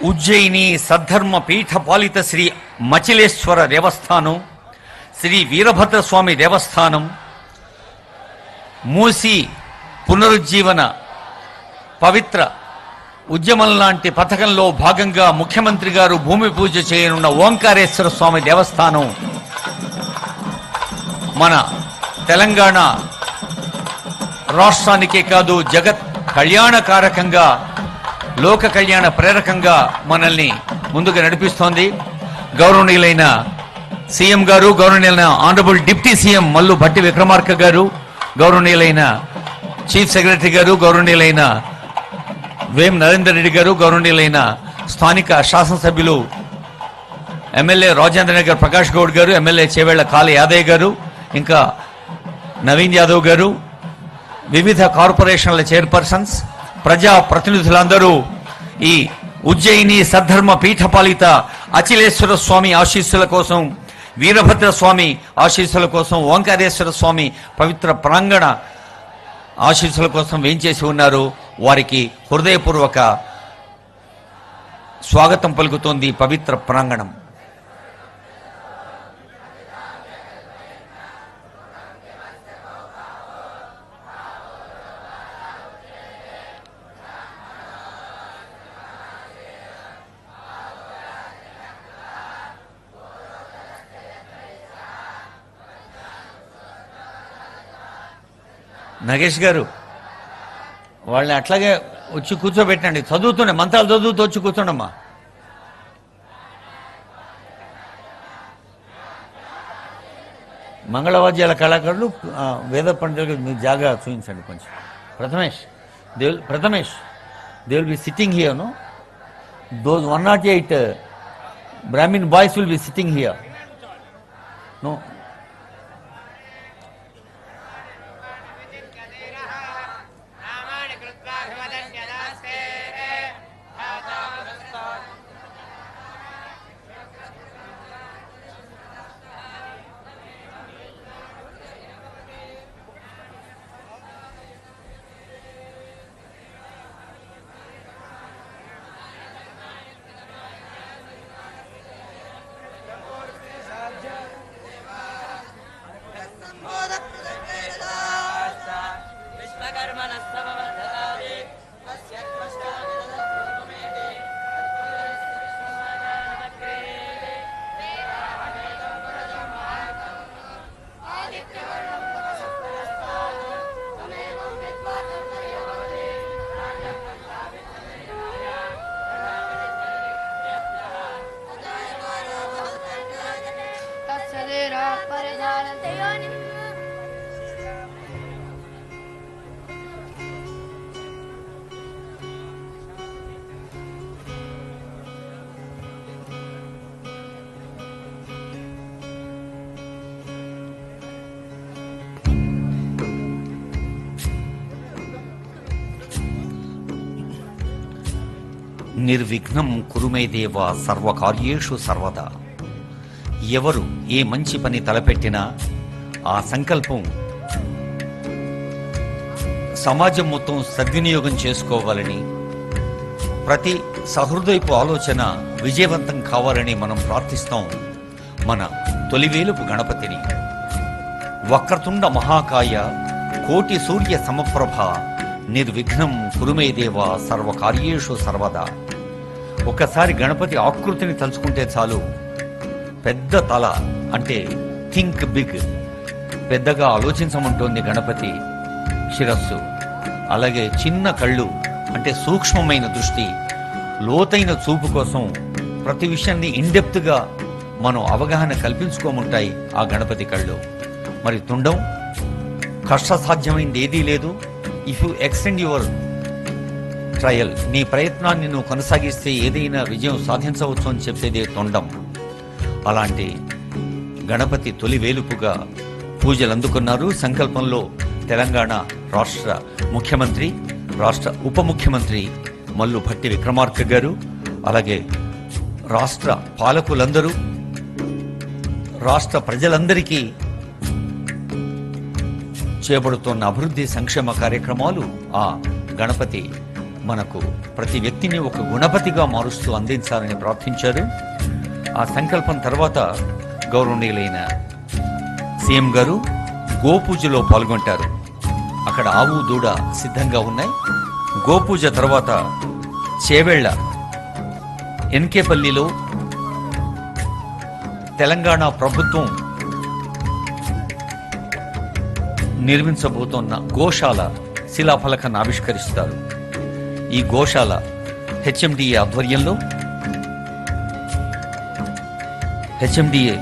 ఉజ్జయిని సద్ధర్మ పీఠ పాలిత శ్రీ మచిలేశ్వర దేవస్థానం, శ్రీ వీరభద్రస్వామి దేవస్థానం, మూసి పునరుజ్జీవన పవిత్ర ఉద్యమం లాంటి పథకంలో భాగంగా ముఖ్యమంత్రి గారు భూమి పూజ చేయనున్న ఓంకారేశ్వర స్వామి దేవస్థానం మన తెలంగాణ రాష్ట్రానికే కాదు జగత్ కళ్యాణకారకంగా, లోక కళ్యాణ ప్రేరకంగా మనల్ని ముందుకు నడిపిస్తోంది. గౌరవనీయులైన సీఎం గారు, గౌరవనీయులైన honourable deputy CM Mallu Bhatti Vikramarka గారు, గౌరవనీయులైన చీఫ్ సెక్రటరీ గారు, గౌరవనీయులైన వేం నరేందర్ రెడ్డి గారు, గౌరవనీయులైన స్థానిక శాసనసభ్యులు ఎమ్మెల్యే రాజేంద్ర నగర్ ప్రకాష్ గౌడ్ గారు, ఎమ్మెల్యే చేవేళ్ల కాళ యాదయ్య గారు, ఇంకా నవీన్ యాదవ్ గారు, వివిధ కార్పొరేషన్ల చైర్పర్సన్స్, ప్రజా ప్రతినిధులందరూ ఈ ఉజ్జయిని సద్ధర్మ పీఠపాలిత అచిలేశ్వర స్వామి ఆశీస్సుల కోసం, వీరభద్ర స్వామి ఆశీస్సుల కోసం, ఓంకారేశ్వర స్వామి పవిత్ర ప్రాంగణ ఆశీస్సుల కోసం వేంచేసి ఉన్నారు. వారికి హృదయపూర్వక స్వాగతం పలుకుతోంది పవిత్ర ప్రాంగణం. నగేష్ గారు, వాళ్ళని అట్లాగే వచ్చి కూర్చోబెట్టండి, చదువుతుండే మంత్రాలు చదువుతూ వచ్చి కూర్చోండమ్మా. మంగళవాద్యాల కళాకారులు, వేద పండితులకు మీరు జాగా చూపించండి కొంచెం. Prathamesh they will be sitting here. No, those 108 Brahmin boys will be sitting here. No, నిర్విఘ్నం కురుమే దేవ సర్వకార్యేషు సర్వదా. ఎవరు ఏ మంచి పని తలపెట్టినా ఆ సంకల్పం సమాజం మొత్తం సద్వినియోగం చేసుకోవాలని, ప్రతి సహృదయపు ఆలోచన విజయవంతం కావాలని మనం ప్రార్థిస్తాం మన తొలివేలుపు గణపతిని. వక్రతుండ మహాకాయ కోటి సూర్య సమప్రభ నిర్విఘ్నం కురుమే దేవ సర్వకార్యేషు సర్వదా. ఒకసారి గణపతి ఆకృతిని తలుచుకుంటే చాలు, పెద్ద తల అంటే థింక్ బిగ్, పెద్దగా ఆలోచించమంటోంది గణపతి శిరస్సు. అలాగే చిన్న కళ్ళు అంటే సూక్ష్మమైన దృష్టి, లోతైన చూపు కోసం ప్రతి విషయాన్ని ఇన్డెప్త్గా మనం అవగాహన కల్పించుకోముంటాయి ఆ గణపతి కళ్ళు. మరి తుండం, కష్టసాధ్యమైంది ఏదీ లేదు. If you extend your trial, నీ ప్రయత్నాన్ని నువ్వు కొనసాగిస్తే ఏదైనా విజయం సాధించవచ్చు అని చెప్పేదే తొండం. అలాంటి గణపతి తొలి వేలుపుగా పూజలు అందుకున్నారు. సంకల్పంలో తెలంగాణ రాష్ట్ర ముఖ్యమంత్రి, రాష్ట్ర ఉప ముఖ్యమంత్రి మల్లు భట్టి విక్రమార్క గారు, అలాగే రాష్ట్ర పాలకులందరూ, రాష్ట్ర ప్రజలందరికీ చేపడుతున్న అభివృద్ధి సంక్షేమ కార్యక్రమాలు ఆ గణపతి మనకు ప్రతి వ్యక్తిని ఒక గుణపతిగా మారుస్తూ అందించాలని ప్రార్థించారు. ఆ సంకల్పం తర్వాత గౌరవనీయులైన సీఎం గారు గోపూజలో పాల్గొంటారు. అక్కడ ఆవు దూడ సిద్ధంగా ఉన్నాయి. గోపూజ తర్వాత చేవెళ్ల ఎన్కేపల్లిలో తెలంగాణ ప్రభుత్వం నిర్మించబోతున్న గోశాల శిలాఫలకాన్ని ఆవిష్కరిస్తారు. ఈ గోశాల హెచ్ఎండిఏ ఆధ్వర్యంలో HMDA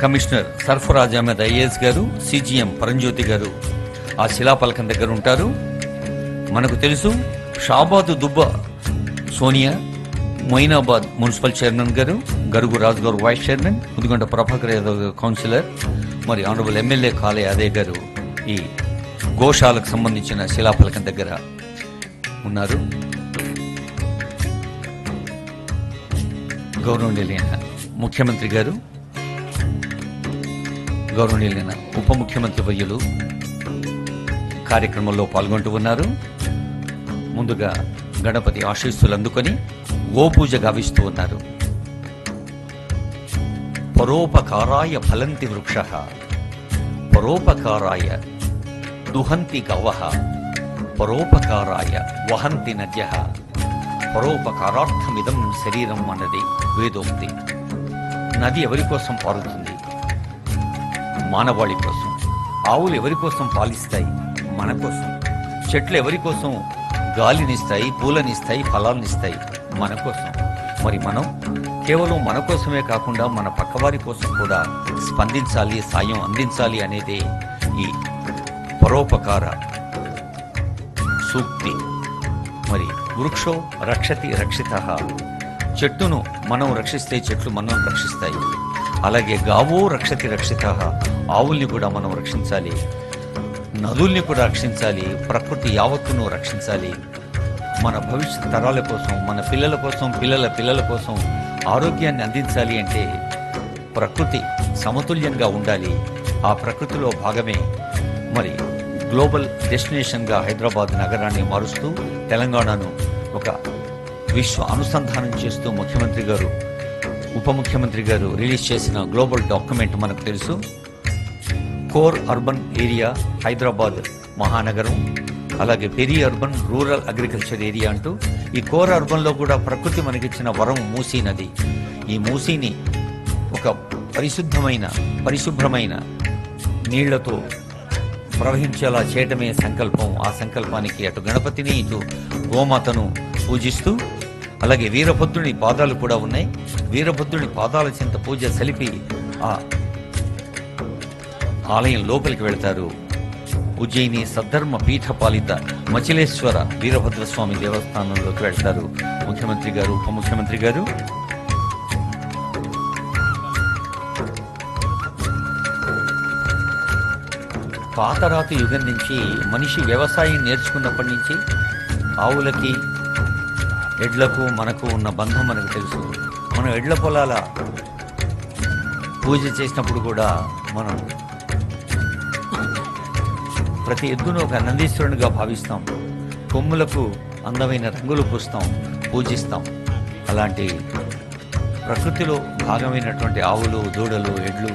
commissioner Sarfaraz Ahmed IAS garu, CGM Paranjyothi garu ఆ శిలాఫలకం దగ్గర ఉంటారు. మనకు తెలుసు షాబాదు దుబ్బ సోనియా, మొయినాబాద్ మున్సిపల్ చైర్మన్ గారు, గరుగు Raju garu vice chairman, Mudigonda Prabhakar Yadav councillor, మరి ఆనరబుల్ ఎమ్మెల్యే కాలే యాదవ్ గారు ఈ గోశాలకు సంబంధించిన శిలాఫలకం దగ్గర ఉన్నారు. గౌరవనీయులైన ముఖ్యమంత్రి గారు, గౌరవనీయులైన ఉప ముఖ్యమంత్రి వర్యులు కార్యక్రమంలో పాల్గొంటూ ఉన్నారు. ముందుగా గణపతి ఆశీస్సులు అందుకొని గోపూజ గావిస్తూ ఉన్నారు. పరోపకారాయ ఫలంతి వృక్షః, పరోపకారాయ దుహంతి గవః, పరోపకారాయ వహంతి నద్యః, పరోపకారార్థమిదం శరీరం అన్నది వేదోక్తి. నది ఎవరి కోసం పారుతుంది? మానవాళి కోసం. ఆవులు ఎవరి కోసం పాలిస్తాయి? మన కోసం. చెట్లు ఎవరి కోసం గాలినిస్తాయి, పూలనిస్తాయి, ఫలాలనిస్తాయి? మన కోసం. మరి మనం కేవలం మన కోసమే కాకుండా మన పక్కవారి కోసం కూడా స్పందించాలి, సాయం అందించాలి అనేదే ఈ పరోపకార సూక్తి. మరి వృక్షో రక్షతి రక్షితః, చెట్టును మనం రక్షిస్తే చెట్లు మనం రక్షిస్తాయి. అలాగే గావో రక్షతి రక్షితః, ఆవుల్ని కూడా మనం రక్షించాలి, నదుల్ని కూడా రక్షించాలి, ప్రకృతి యావత్తును రక్షించాలి. మన భవిష్యత్ తరాల కోసం, మన పిల్లల కోసం, పిల్లల పిల్లల కోసం ఆరోగ్యాన్ని అందించాలి అంటే ప్రకృతి సమతుల్యంగా ఉండాలి. ఆ ప్రకృతిలో భాగమే మరి గ్లోబల్ డెస్టినేషన్గా హైదరాబాద్ నగరాన్ని మారుస్తూ తెలంగాణను ఒక విశ్వ అనుసంధానం చేస్తూ ముఖ్యమంత్రి గారు, ఉప ముఖ్యమంత్రి గారు రిలీజ్ చేసిన గ్లోబల్ డాక్యుమెంట్ మనకు తెలుసు. కోర్ అర్బన్ ఏరియా హైదరాబాద్ మహానగరం, అలాగే peri urban rural agriculture area అంటూ ఈ కోర్ అర్బన్లో కూడా ప్రకృతి మనకిచ్చిన వరం మూసీ నది. ఈ మూసీని ఒక పరిశుభ్రమైన నీళ్లతో ప్రవహించేలా చేయటమే సంకల్పం. ఆ సంకల్పానికి అటు గణపతిని ఇటు గోమాతను పూజిస్తూ, అలాగే వీరభద్రుని పాదాలు కూడా ఉన్నాయి. వీరభద్రుని పాదాల చెంత పూజ సలిపి ఆ ఆలయం లోపలికి వెళతారు. ఉజ్జయిని సద్ధర్మ పీఠ పాలిత మచిలేశ్వర వీరభద్రస్వామి దేవస్థానంలోకి వెళ్తారు ముఖ్యమంత్రి గారు, ఉప ముఖ్యమంత్రి గారు. పాతరాతి యుగం నుంచి మనిషి వ్యవసాయం నేర్చుకున్నప్పటి నుంచి ఆవులకి, ఎడ్లకు మనకు ఉన్న బంధం మనకు తెలుసు. మనం ఎడ్ల పొలాల పూజ చేసినప్పుడు కూడా మనం ప్రతి ఎద్దును ఒక నందీశ్వరునిగా భావిస్తాం. కొమ్ములకు అందమైన రంగులు పూస్తాం, పూజిస్తాం. అలాంటి ప్రకృతిలో భాగమైనటువంటి ఆవులు, దూడలు, ఎడ్లు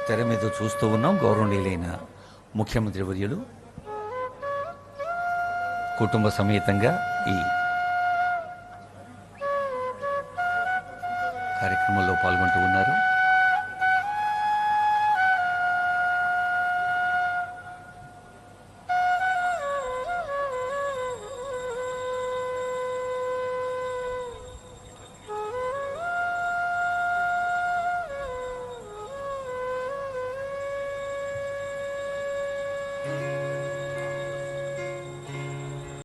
తెర మీద చూస్తూ ఉన్నాం. గౌరవనీయులైన ముఖ్యమంత్రి వర్యులు కుటుంబ సమేతంగా ఈ కార్యక్రమంలో పాల్గొంటూ ఉన్నారు.